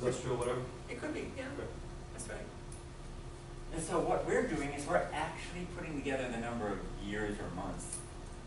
industrial, whatever? It could be, yeah, Right. that's right. And so what we're doing is we're actually putting together the number of years or months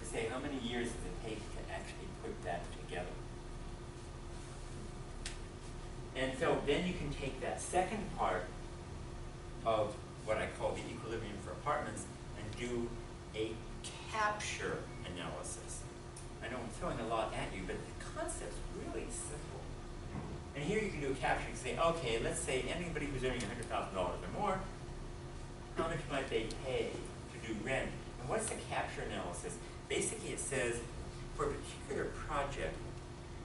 to say how many years does it take to actually put that together. And so then you can take that second part of what I call the equilibrium for apartments and do a capture analysis. I know I'm throwing a lot at you, but the concept's really simple. And here you can do a capture and say, okay, let's say anybody who's earning $100,000 or more, how much might they pay to do rent? And what's the capture analysis? Basically it says, for a particular project,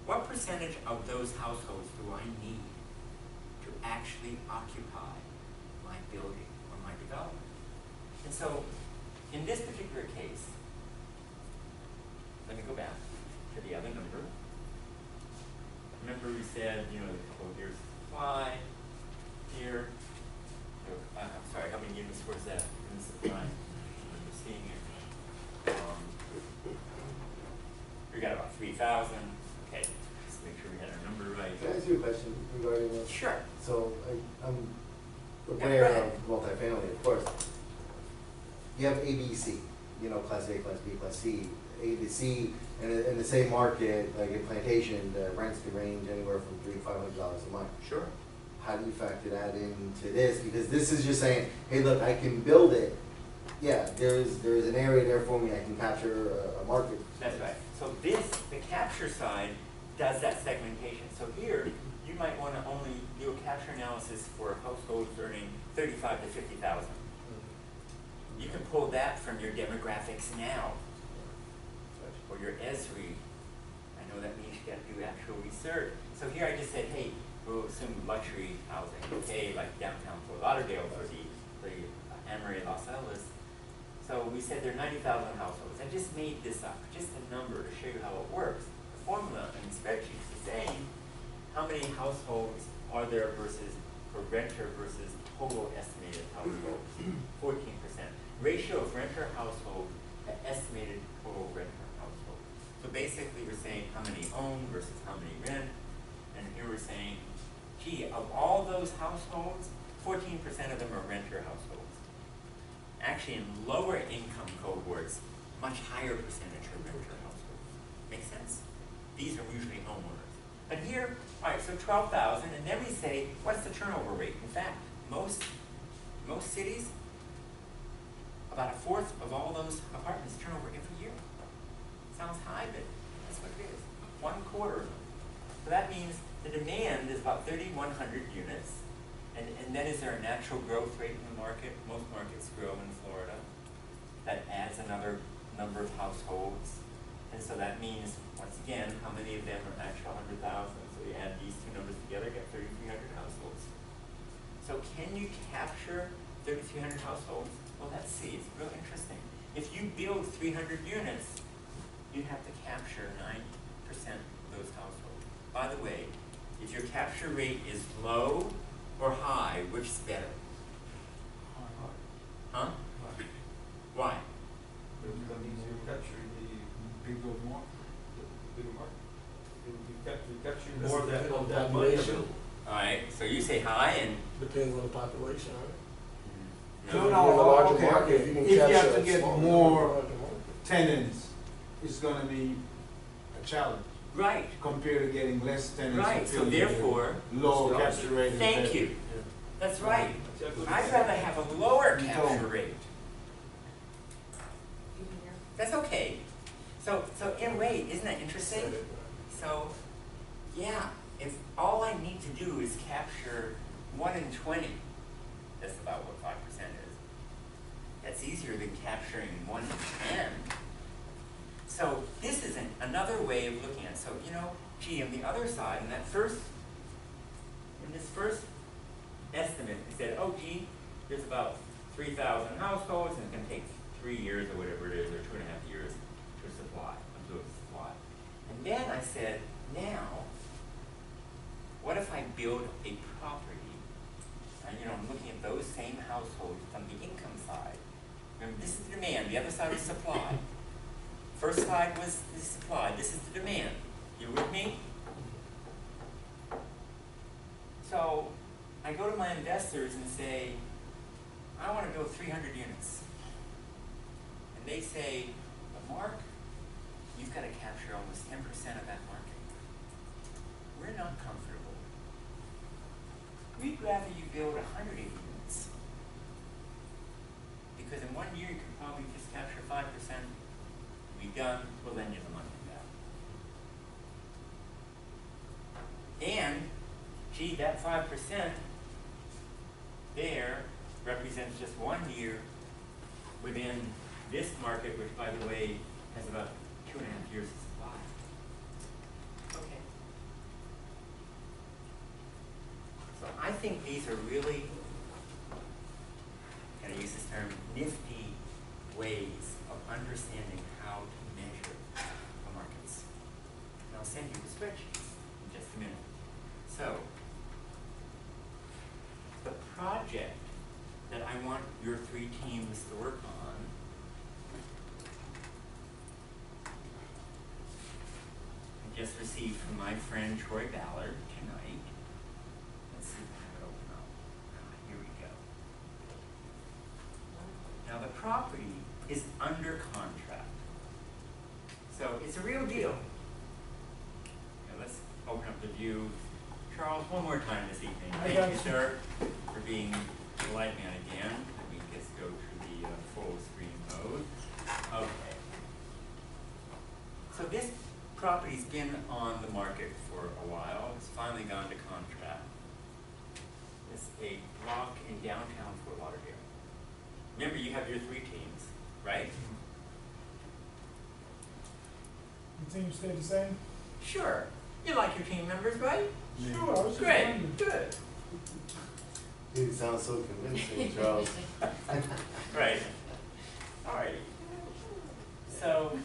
what percentage of those households do I need to actually occupy my building or my development? And so, in this particular case, let me go back to the other number. Remember we said, you know, here's supply, here, I'm sorry, how many units was that in supply? I'm seeing it. We got about 3,000. Okay, just make sure we had our number right. Can I ask you a question regarding this? Sure. So I'm aware of multifamily, of course. You have A, B, C, you know, class A, class B, class C. A to C, and in the same market, like in Plantation, the rents can range anywhere from $300 to $500 a month. Sure. How do you factor that into this? Because this is just saying, hey, look, I can build it. Yeah, there's an area there for me. I can capture a market. That's right. So this, the capture side, does that segmentation. So here, you might want to only do a capture analysis for households earning $35,000 to $50,000. You can pull that from your demographics now, or your SREE. I know that means you got to do actual research. So here I just said, hey, we'll assume luxury housing, okay, like downtown Fort Lauderdale for the MSRED Los Angeles. So we said there are 90,000 households. I just made this up, just a number to show you how it works. The formula in the spreadsheet is the same. How many households are there versus, for renter versus total estimated households? 14%. Ratio of renter household to estimated total renter household. So basically we're saying how many own versus how many rent. And here we're saying, gee, of all those households, 14% of them are renter households. Actually, in lower income cohorts, much higher percentage are renter households. Makes sense? These are usually homeowners. But here, all right, so 12,000, and then we say, what's the turnover rate? In fact, most cities, about a fourth of all those apartments turn over every year. Sounds high, but that's what it is. 1/4. So that means the demand is about 3,100 units. And then is there a natural growth rate in the market? Most markets grow in Florida. That adds another number of households. And so that means, once again, how many of them are actual 100,000? So you add these two numbers together, get 3,300 households. So can you capture 3,300 households? Well, let's see. It's real interesting. If you build 300 units, you have to capture 9% of those households. By the way, if your capture rate is low or high, which is better? Huh? Why? That means you're capturing the bigger market. You capture more of that population. All right, so you say high and... Depends on the population, right? No, In a larger okay. market, If you can you have capture to a get smaller more market, larger market. tenants, it's going to be a challenge Right, compared to getting less tenants. right. and So filling therefore, lower capture rate. is thank better. you. That's right. I'd rather have a lower capture rate. That's okay. So in a way, isn't that interesting? So, yeah, if all I need to do is capture 1 in 20, that's about what 5% is. That's easier than capturing 1 in 10. So this is another way of looking at it. So, you know, gee, on the other side, in this first estimate, we said, oh, gee, there's about 3,000 households, and it's going to take 3 years or whatever it is, or 2.5 years to absorb supply. And then I said, now, what if I build a property, and you know, I'm looking at those same households from the income side. Remember, this is the demand, the other side was supply. First side was the supply, this is the demand. You with me? So I go to my investors and say, I want to build 300 units. And they say, well, Mark, you've got to capture almost 10% of that market. We're not comfortable. We'd rather you build 180 units. Because in 1 year you can probably just capture 5%, be done, we'll lend you the money back. And, gee, that 5% there represents just 1 year within this market, which, by the way, has about 2.5 years of supply. Okay. So I think these are really, can I use this term, nifty ways of understanding how to measure the markets. And I'll send you the spreadsheets in just a minute. So, the project that I want your 3 teams to work on I just received from my friend Troy Ballard tonight. Let's see if I have it open up. Here we go. Now the property is under contract. So it's a real deal. Now let's open up the view. Charles, one more time this evening. Thank you, sir, for being a polite man again. Let me just go to the full screen mode. Okay. So this property's been on the market for a while. It's finally gone to contract. It's a block in downtown Fort Lauderdale. Remember, you have your 3 teams, right? The team stay the same? Sure. You like your team members, right? Sure, I was just Great, wondering. good. It sounds so convincing, Charles. Right. All right. So,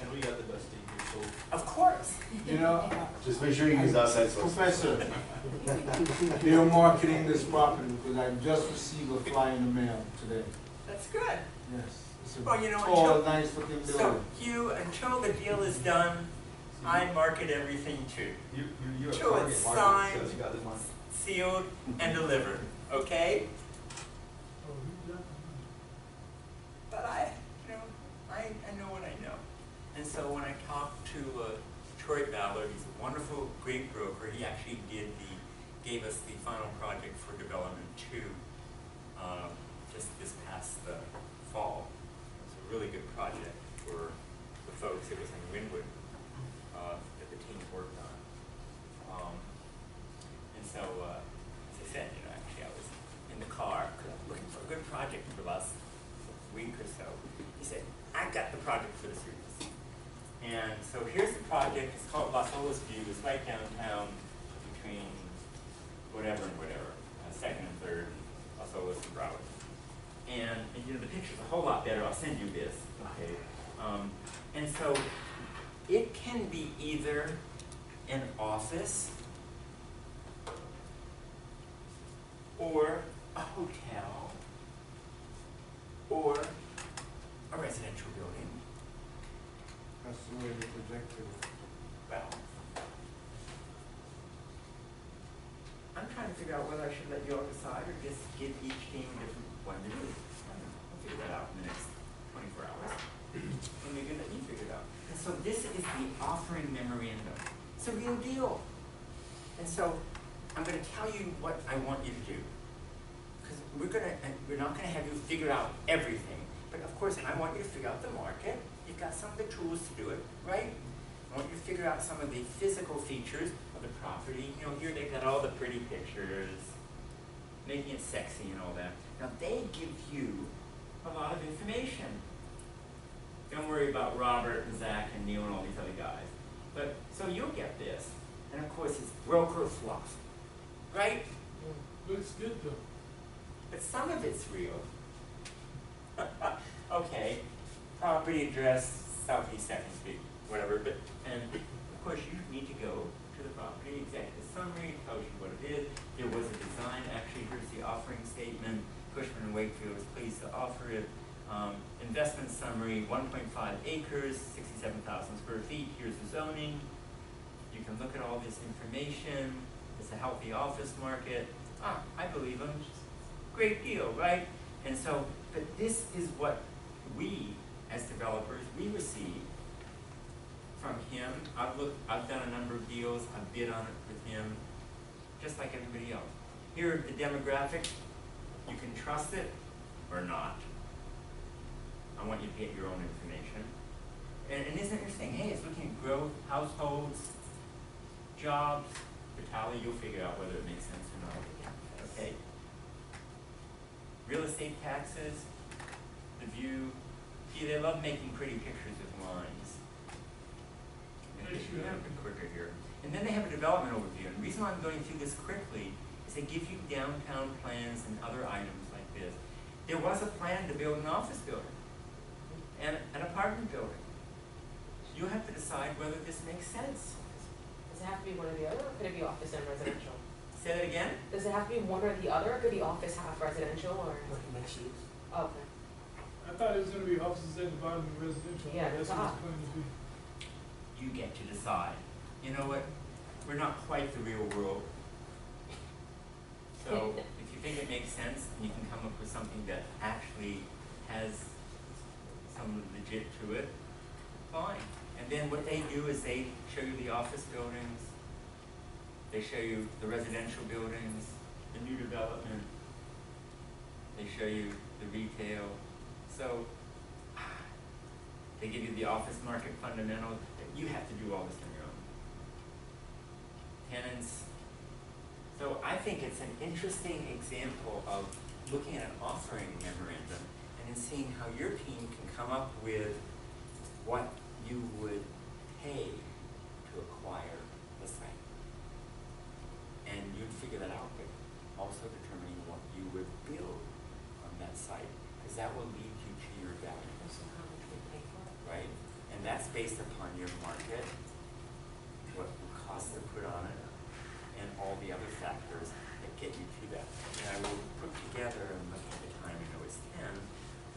And we got the best team here, so. of course. You know, Just make sure you use outside sources. Professor, they are marketing this property because I just received a flyer in the mail today. That's good. Yes. It's a Well, you know, tall, until- nice looking So, building. until the deal is done, I market everything too. You're a Sure, target it's market, signed. so you got the money. Sealed and delivered, okay? Oh, you got But I know what I know. And so when I talked to Troy Ballard, he's a wonderful, great broker. He actually gave us the final project for development 2 just this past fall. It was a really good project for the folks. It was in Wynwood that the team worked on. And so, as I said, actually I was in the car because I was looking for a good project for the last week or so. He said, I got the project for the series. And so here's the project. It's called Las Olas View. It's right downtown between whatever and whatever, 2nd and 3rd, Las Olas and Broward. And the picture's a whole lot better. I'll send you this. Okay. And so it can be either an office or a hotel or a residential building. That's the way they projected it. Well, I'm trying to figure out whether I should let you all decide or just give each team a different one to do. I don't know. I'll figure that out in the next 24 hours. And maybe let you figure it out. And so this is the offering memorandum. It's a real deal. And so I'm going to tell you what I want you to do. Because we're not going to have you figure out everything. But of course, I want you to figure out the market. You've got some of the tools to do it, right? I want you to figure out some of the physical features of the property. Here they've got all the pretty pictures, making it sexy and all that. Now they give you a lot of information. Don't worry about Robert and Zach and Neil and all these other guys. But, so you'll get this. And of course it's broker fluff, right? Looks good though. But some of it's real. Okay, property address, Southeast 2nd Street, whatever, and of course you need to go to the property, executive summary, tells you what it is. There was a design, actually here's the offering statement. Cushman & Wakefield is pleased to offer it. Investment summary, 1.5 acres, 67,000 square feet, here's the zoning. You can look at all this information. The It's a healthy office market. I believe him. Great deal, right? And so, but this is what we, as developers, we receive from him. I've done a number of deals, I've bid on it with him, just like everybody else. Here are the demographics. You can trust it or not. I want you to get your own information. And isn't it interesting? Hey, it's looking at growth, households, jobs. Vitaly, you'll figure out whether it makes sense or not. Okay. Real estate taxes, the view. See, they love making pretty pictures with lines. Make it happen quicker here. And then they have a development overview. And the reason why I'm going through this quickly is they give you downtown plans and other items like this. There was a plan to build an office building and an apartment building. You have to decide whether this makes sense. Does it have to be one or the other, or could it be office and residential? Say that again? Does it have to be one or the other, or could the office have residential, or? Like mixed use. Oh, okay. I thought it was gonna be offices at the bottom of residential. Yeah, That's what top. it's going to be. You get to decide. You know what? We're not quite the real world. So if you think it makes sense and you can come up with something that actually has some legit to it, fine. And then what they do is they show you the office buildings, they show you the residential buildings, the new development, they show you the retail. So they give you the office market fundamentals. You have to do all this on your own. Tenants. So I think it's an interesting example of looking at an offering memorandum and then seeing how your team can come up with what you would pay to acquire the site. And you'd figure that out, but also determining what you would build on that site, because that will lead you to your value, So how much we pay for it? right? And that's based upon your market, what the cost to put on it, and all the other factors that get you to that. And I will put together, and looking at the time, I know it's 10,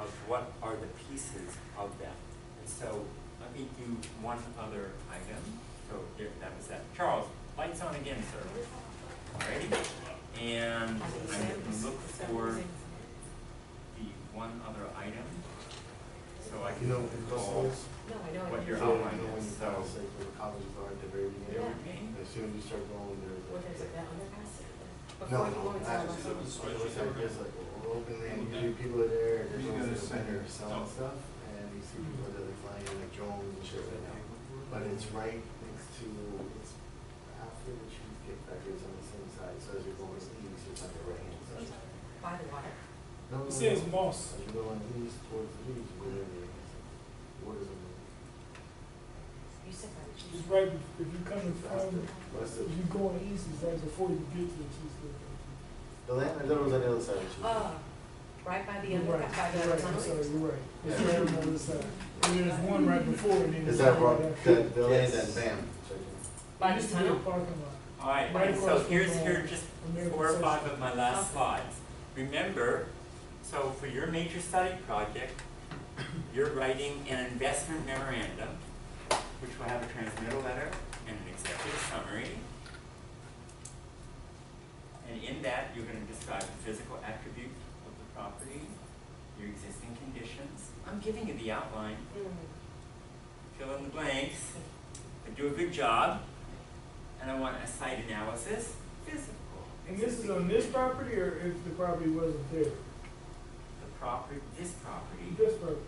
of what are the pieces of that. And so let me do one other item. So there, that was that. Charles, lights on again, sir. Alrighty? And I'm going to look for the one other item. So I can recall No, I know. what your So, outline when is. you So, kind of say where the colleges are at the very beginning, Yeah. as soon as you start going, there's What is it, a. that underpass? No, Before you no, go into not the just, restaurant? there's like open land, usually people are there, there's You're always gonna a send vendor it. selling stuff, and you see people that are flying in like drones and shit right now. But it's right next to, it's after the Cheesecake Factory, it's on the same side, so as you're going east, it's on the right hand side. By the water. No, It says Moss. As you're going east towards the beach, where the waters are. You said by the It's cheese. right, if you coming from, West if of, you going east, it's right before you get to the cheesecake factory. the land, that was on the other side of the Cheesecake. Right by the You're under, right, by the you're right, I'm tunnel? sorry, you're right. It's right on the other side. And there's one right before and then. Is there's that one right, right after. that, the land Yes. that Bam? By It the used to be a tunnel? parking lot. alright, Right and so across from, here are just American 4 or 5 Social. of my last Okay. slides. Remember, so for your major study project, you're writing an investment memorandum, which will have a transmittal letter and an executive summary. And in that, you're gonna describe the physical attributes of the property, your existing conditions. I'm giving you the outline, fill in the blanks, I do a good job, and I want a site analysis, physical. And this is on this property or if the property wasn't there? The property, this property, This property.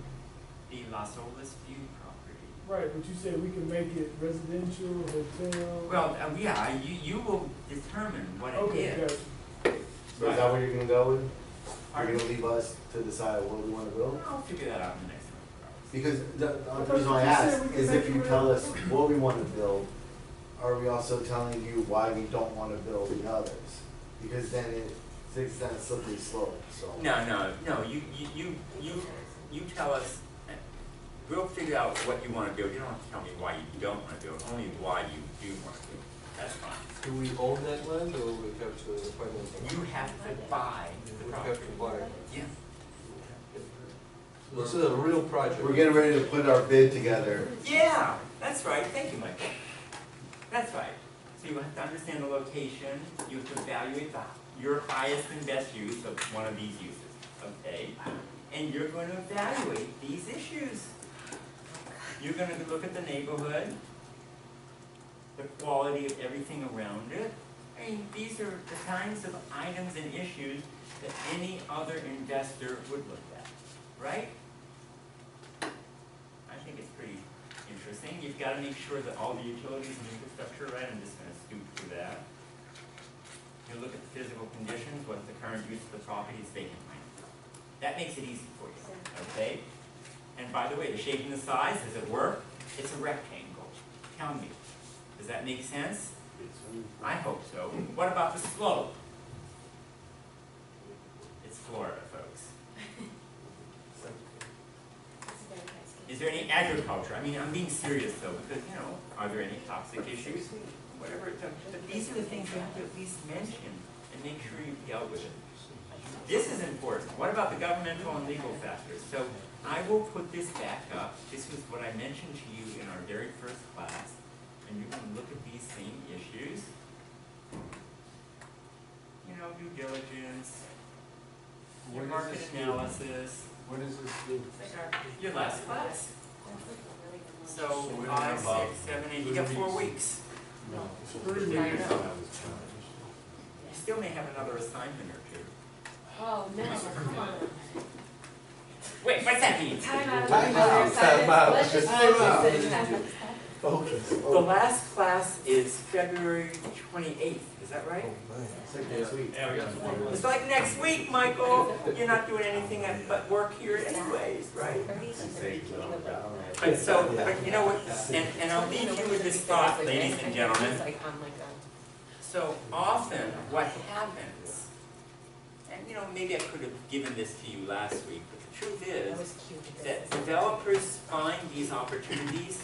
the Las Olas View property. Right, but you said we can make it residential, hotel. Well, yeah, you will determine what it Okay, is. gotcha. So is that what you're gonna go with? You're Pardon? gonna leave us to decide what we wanna build? I'll figure that out in the next 24 hours. Because thought the reason you I said ask we could is make if it you tell us residential. what we wanna build, are we also telling you why we don't wanna build the others? Because then it's kind of slippery slope, so. No, you tell us, we'll figure out what you wanna build, you don't have to tell me why you don't wanna build, only why you do wanna build, that's fine. Do we own that land or we have to finance it? You have to buy the We property. have to buy it. Yeah. This is a real project. We're getting ready to put our bid together. Yeah, that's right, thank you, Michael. That's right. So you have to understand the location, you have to evaluate your highest and best use of one of these uses, okay? And you're going to evaluate these issues. You're going to look at the neighborhood, the quality of everything around it. I mean, these are the kinds of items and issues that any other investor would look at, right? I think it's pretty interesting. You've got to make sure that all the utilities and infrastructure are right. I'm just going to scoop through that. You look at the physical conditions, what's the current use of the property, is vacant land. That makes it easy for you, okay? And by the way, the shape and the size, does it work? It's a rectangle. Tell me, does that make sense? I hope so. What about the slope? It's Florida, folks. Is there any agriculture? I mean, I'm being serious though, because, you know, are there any toxic issues? Whatever. But these are the things you have to at least mention and make sure you've dealt with it. This is important. What about the governmental and legal factors? So I will put this back up. This was what I mentioned to you in our very first class. And you can look at these same issues. You know, due diligence, your market analysis. What does this do? Your last class. So 5, 6, 7, 8, you got 4 weeks. You still may have another assignment or two. Oh, no, come on. Wait, what's that mean? Time out. Time out. Time out. Let's just focus. Focus. The last class is February 28th, is that right? It's like next week. It's like next week, Michael. You're not doing anything but work here anyways, right? But so, but you know what, and I'll leave you with this thought, ladies and gentlemen. So often what happens, and you know, maybe I could have given this to you last week, but the truth is that developers find these opportunities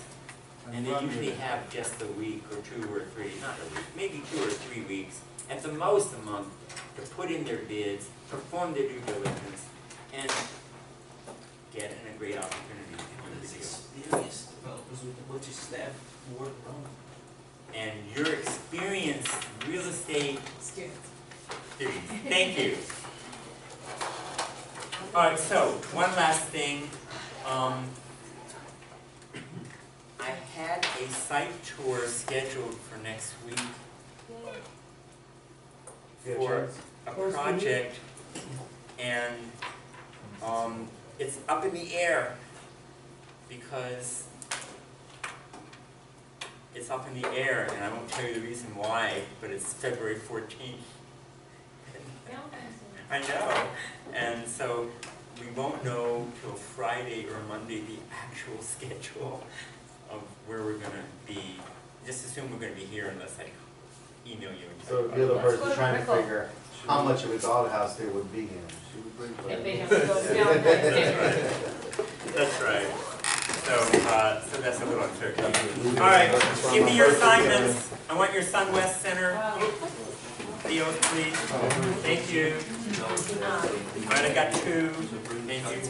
and they usually have just a week or 2 or 3, not a week, maybe 2 or 3 weeks, at the most a month, to put in their bids, perform their due diligence, and get in a great opportunity to do the deal. Experienced developers with a bunch of staff work on. And your experienced real estate students. Thank you. All right, so one last thing. I had a site tour scheduled for next week for a project, and it's up in the air because it's up in the air, and I won't tell you the reason why, but it's February 14th. I know, and so we won't know till Friday or Monday the actual schedule of where we're going to be. Just assume we're going to be here unless I email you. And So the other person's trying to figure how much of a doghouse there would be in. If they have to go down. That's right. So that's a little unfair. All right, give me your assignments. I want your Sun West Center deals, please. Thank you. All right, I got 2. Thank you.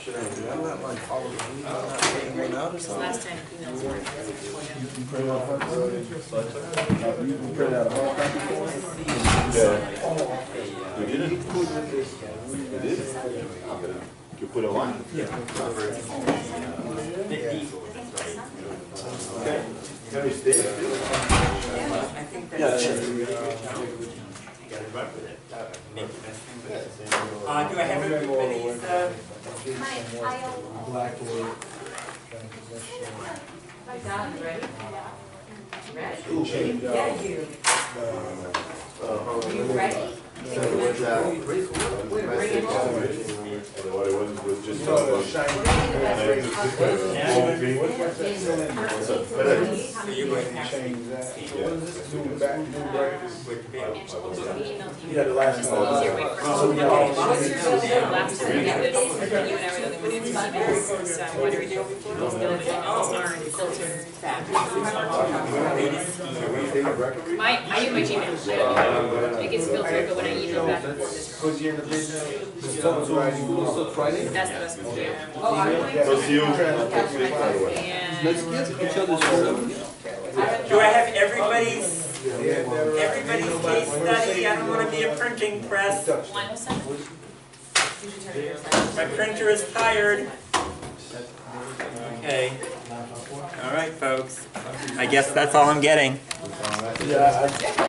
Should I do? I'm not like following the lead. I'm not paying one out or something. Last time emails were. You print out a hard copy for us? Yeah. You did it? You did it? You put it on? The Eagle, that's right. Okay. Can we stay? I think that's You gotta run with it. Make the best thing with it. Do I have everybody's, Blackwood. Done, ready? Ready? Cool shape. Yeah, you. You ready? So what's that? Bring it over. What it was just. What are you So you're going to have to Change that. see So what is this doing back, new brackets? with the Yeah, the last one. So we got What's your bill last time? Yeah, but you and I were the only one who didn't email. So what are we doing before? filter back. Latest email. I do my Gmail. It gets filtered, but when I email back and forth, Because you're in the business. Friday? that's the best one to do. So see you. And Mexicans, each other's photos. Do I have everybody's case study? I don't want to be a printing press. line oh seven? You should turn yours on. My printer is tired. Okay. All right, folks. I guess that's all I'm getting. Yeah,